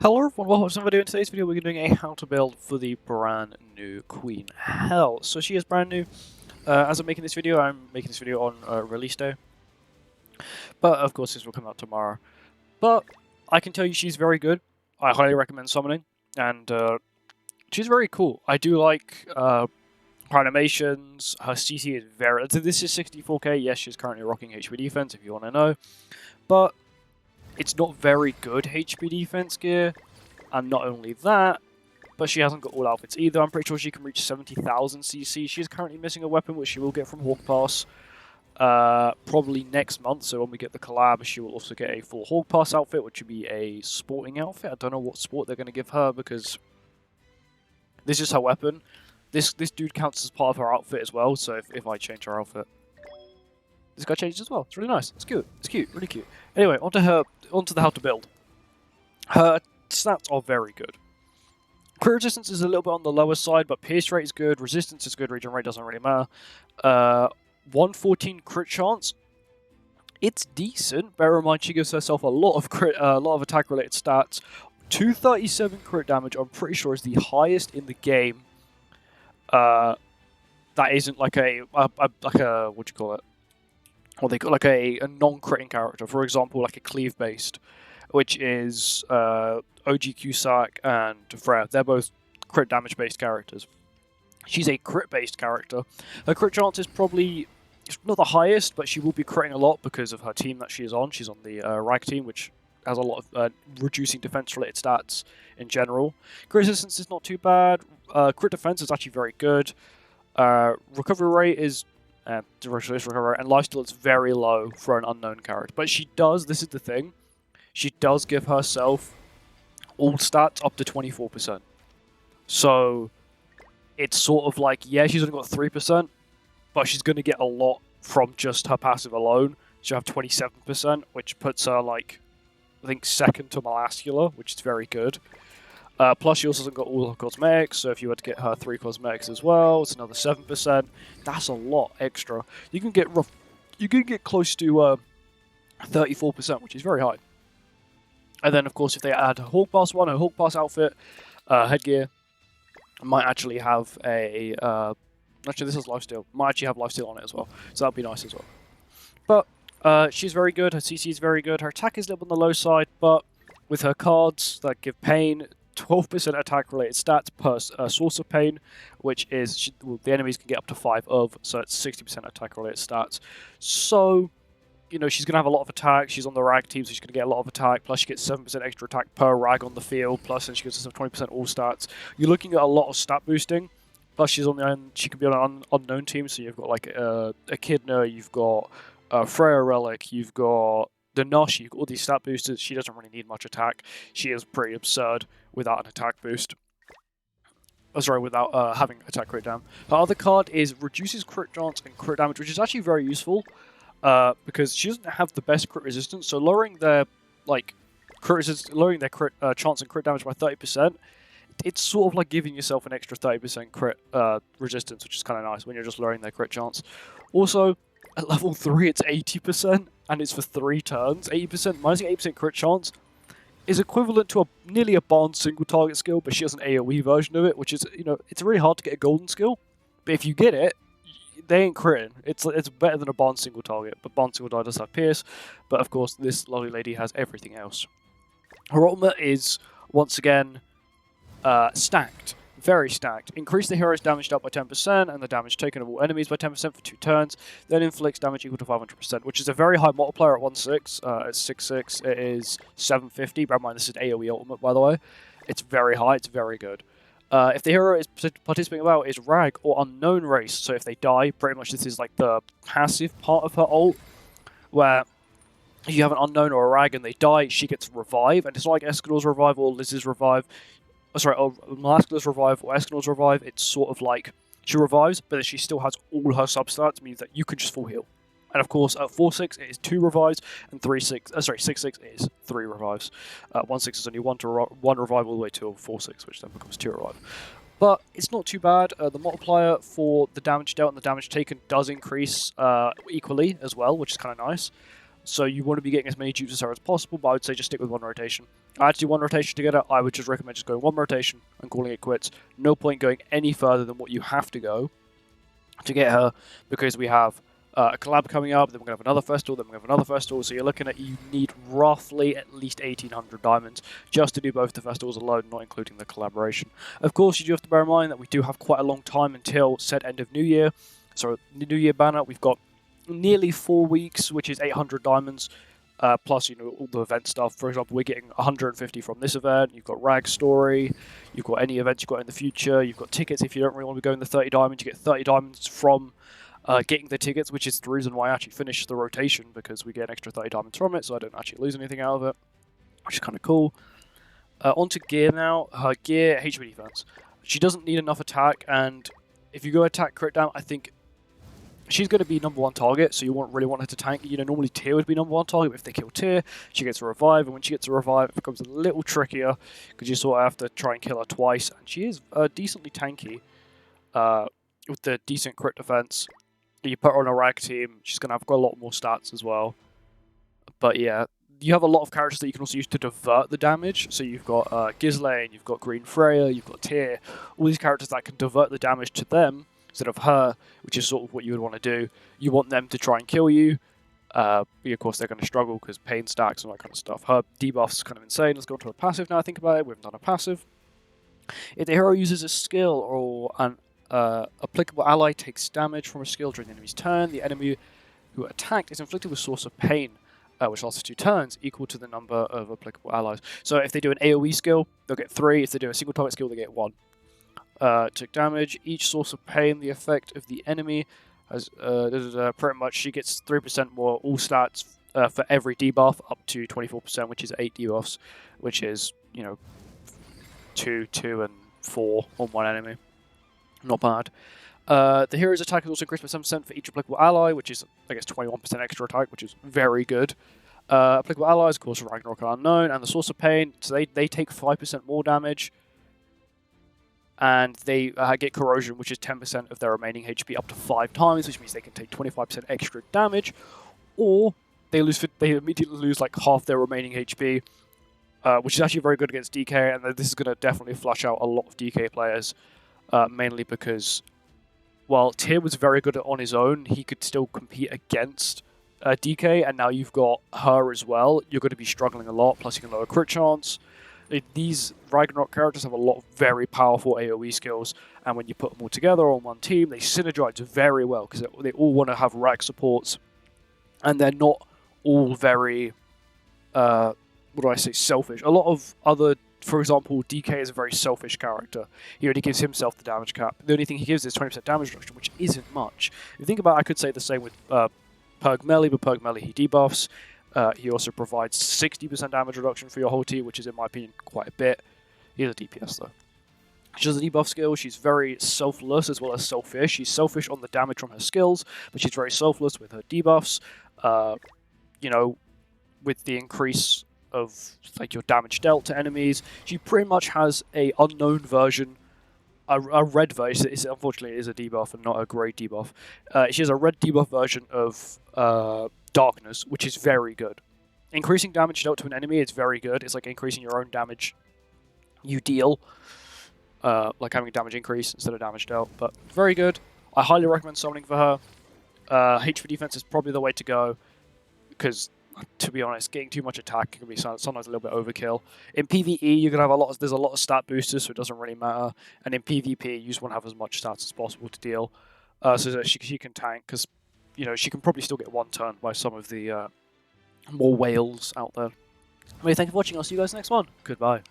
Hello everyone, welcome to some video. In today's video we're doing a how to build for the brand new Queen Hell. So she is brand new. As I'm making this video, I'm making this video on release day. But of course this will come out tomorrow. But I can tell you she's very good. I highly recommend summoning. And she's very cool. I do like her animations. Her CC is very... So this is 64k. Yes, she's currently rocking HTB defense if you want to know. But it's not very good HTB defense gear. And not only that, but she hasn't got all outfits either. I'm pretty sure she can reach 70,000 CC. She's currently missing a weapon, which she will get from Hawk Pass probably next month. So when we get the collab, she will also get a full Hawk Pass outfit, which would be a sporting outfit. I don't know what sport they're going to give her because this is her weapon. This dude counts as part of her outfit as well. So if I change her outfit, this guy changes as well. It's really nice. It's cute. It's cute. Really cute. Anyway, onto the how to build. Her stats are very good. Crit resistance is a little bit on the lower side, but pierce rate is good, resistance is good, regen rate doesn't really matter. 114 crit chance. It's decent. Bear in mind she gives herself a lot of attack related stats. 237 crit damage, I'm pretty sure is the highest in the game. That isn't like a what do you call it? Well, they got like a non-critting character, for example, like a cleave based, which is OG Cusack and Freya. They're both crit damage based characters. She's a crit based character. Her crit chance is probably not the highest, but she will be critting a lot because of her team that she is on. She's on the Rag team, which has a lot of reducing defense related stats in general. Crit resistance is not too bad. Crit defense is actually very good. Recovery rate is recovery, and lifesteal is very low for an unknown character. But she does, this is the thing, she does give herself all stats up to 24%. So it's sort of like, yeah, she's only got 3%, but she's going to get a lot from just her passive alone. She'll have 27%, which puts her, like, I think second to Malascula, which is very good. Plus, she also hasn't got all her cosmetics, so if you were to get her 3 cosmetics as well, it's another 7%. That's a lot extra. You can get close to 34%, which is very high. And then, of course, if they add a Hawk Pass one, a Hawk Pass outfit, headgear, might actually have a... actually, this is lifesteal. Might actually have lifesteal on it as well, so that'd be nice as well. But she's very good. Her CC is very good. Her attack is a little on the low side, but with her cards that give pain, 12% attack-related stats per source of pain, which is the enemies can get up to 5 of, so it's 60% attack-related stats. So, you know, she's going to have a lot of attack. She's on the Rag team, so she's going to get a lot of attack. Plus, she gets 7% extra attack per Rag on the field. Plus, then she gets some 20% all stats. You're looking at a lot of stat boosting. Plus, she can be on an unknown team, so you've got like a Echidna, you've got Freya Relic, you've got the Nosh, you've got all these stat boosters. She doesn't really need much attack. She is pretty absurd without an attack boost. Oh, sorry, without having attack crit damage. Her other card is reduces crit chance and crit damage, which is actually very useful because she doesn't have the best crit resistance. So lowering their crit chance and crit damage by 30%, it's sort of like giving yourself an extra 30% crit resistance, which is kind of nice when you're just lowering their crit chance. Also, at level 3, it's 80%, and it's for 3 turns. 80%, minus 80% crit chance is equivalent to nearly a Barnes single target skill, but she has an AoE version of it, which is, you know, it's really hard to get a golden skill. But if you get it, they ain't critting. It's better than a Barnes single target, but Barnes single target does have Pierce. But of course, this lovely lady has everything else. Her ultimate is, once again, stacked. Very stacked. Increase the hero's damage dealt by 10% and the damage taken of all enemies by 10% for 2 turns. Then inflicts damage equal to 500%, which is a very high multiplier at 1/6. It's 6/6. It is 750. Bear in mind, this is an AoE ultimate, by the way. It's very high. It's very good. If the hero is participating about is Rag or Unknown Race, so if they die, pretty much this is like the passive part of her ult, where if you have an Unknown or a Rag and they die, she gets Revive, and it's not like Escador's Revive or Liz's Revive. Malascula's Revive or Escanor's Revive, it's sort of like she revives, but she still has all her substats, means that you can just full heal. And of course, at 4/6 it is 2 revives, and 6/6 is 3 revives. 1/6 is only 1 revive all the way to 4/6, which then becomes 2 revive. But it's not too bad. The multiplier for the damage dealt and the damage taken does increase equally as well, which is kind of nice. So you want to be getting as many dupes as her as possible, but I would say just stick with one rotation. I had to do one rotation to get her. I would just recommend just going one rotation and calling it quits. No point going any further than what you have to go to get her, because we have a collab coming up, then we're going to have another festival, then we're going to have another festival, so you're looking at, you need roughly at least 1,800 diamonds just to do both the festivals alone, not including the collaboration. Of course, you do have to bear in mind that we do have quite a long time until said end of New Year, so the New Year banner, we've got nearly 4 weeks, which is 800 diamonds, plus, you know, all the event stuff. For example, we're getting 150 from this event. You've got Rag Story. You've got any events you've got in the future. You've got tickets if you don't really want to go in the 30 diamonds. You get 30 diamonds from getting the tickets, which is the reason why I actually finished the rotation, because we get an extra 30 diamonds from it, so I don't actually lose anything out of it, which is kind of cool. On to gear now. Her gear, HTB defense. She doesn't need enough attack, and if you go attack crit down, I think she's going to be #1 target, so you won't really want her to tank. You know, normally Tyr would be #1 target, but if they kill Tyr, she gets a revive, and when she gets a revive, it becomes a little trickier, because you sort of have to try and kill her twice, and she is decently tanky with the decent crit defense. You put her on a rag team, she's going to have got a lot more stats as well. But yeah, you have a lot of characters that you can also use to divert the damage. So you've got Ghislaine, you've got Green Freya, you've got Tyr, all these characters that can divert the damage to them instead of her, which is sort of what you would want to do. You want them to try and kill you. But of course, they're going to struggle because pain stacks and all that kind of stuff. Her debuff's kind of insane. Let's go to a passive now. I think about it. We haven't done a passive. If the hero uses a skill or an applicable ally takes damage from a skill during the enemy's turn, the enemy who attacked is inflicted with Source of Pain, which lasts for 2 turns, equal to the number of applicable allies. So if they do an AoE skill, they'll get 3. If they do a single target skill, they get 1. Took damage. Each Source of Pain, the effect of the enemy has pretty much, she gets 3% more all stats for every debuff, up to 24%, which is 8 debuffs, which is, you know, 2, 2, and 4 on one enemy. Not bad. The hero's attack is also increased by 7% for each applicable ally, which is, I guess, 21% extra attack, which is very good. Applicable allies, of course, Ragnarok are unknown, and the Source of Pain, so they take 5% more damage, and they get Corrosion, which is 10% of their remaining HP up to 5 times, which means they can take 25% extra damage, or they immediately lose like half their remaining HP, which is actually very good against DK, and this is going to definitely flush out a lot of DK players, mainly because, while Tyr was very good on his own, he could still compete against DK, and now you've got her as well. You're going to be struggling a lot, plus you can lower crit chance. These Ragnarok characters have a lot of very powerful AoE skills, and when you put them all together on one team, they synergize very well, because they all want to have rag supports, and they're not all very, what do I say, selfish. A lot of other, for example, DK is a very selfish character. He only gives himself the damage cap. The only thing he gives is 20% damage reduction, which isn't much. If you think about it, I could say the same with Purg Melee, but Purg Melee he debuffs. He also provides 60% damage reduction for your whole team, which is, in my opinion, quite a bit. He has a DPS, though. She has a debuff skill. She's very selfless as well as selfish. She's selfish on the damage from her skills, but she's very selfless with her debuffs. You know, with the increase of like your damage dealt to enemies, she pretty much has a unknown version, a red version. Unfortunately, it is a debuff and not a grey debuff. She has a red debuff version of Darkness, which is very good. Increasing damage dealt to an enemy is very good. It's like increasing your own damage you deal, like having a damage increase instead of damage dealt, but very good. I highly recommend summoning for her. HP defense is probably the way to go, because, to be honest, getting too much attack can be sometimes a little bit overkill. In PvE, you're gonna have there's a lot of stat boosters, so it doesn't really matter. And in PvP, you just want to have as much stats as possible to deal, so that she can tank, because, you know, she can probably still get one turn by some of the more whales out there. Anyway, thank you for watching. I'll see you guys next one. Goodbye.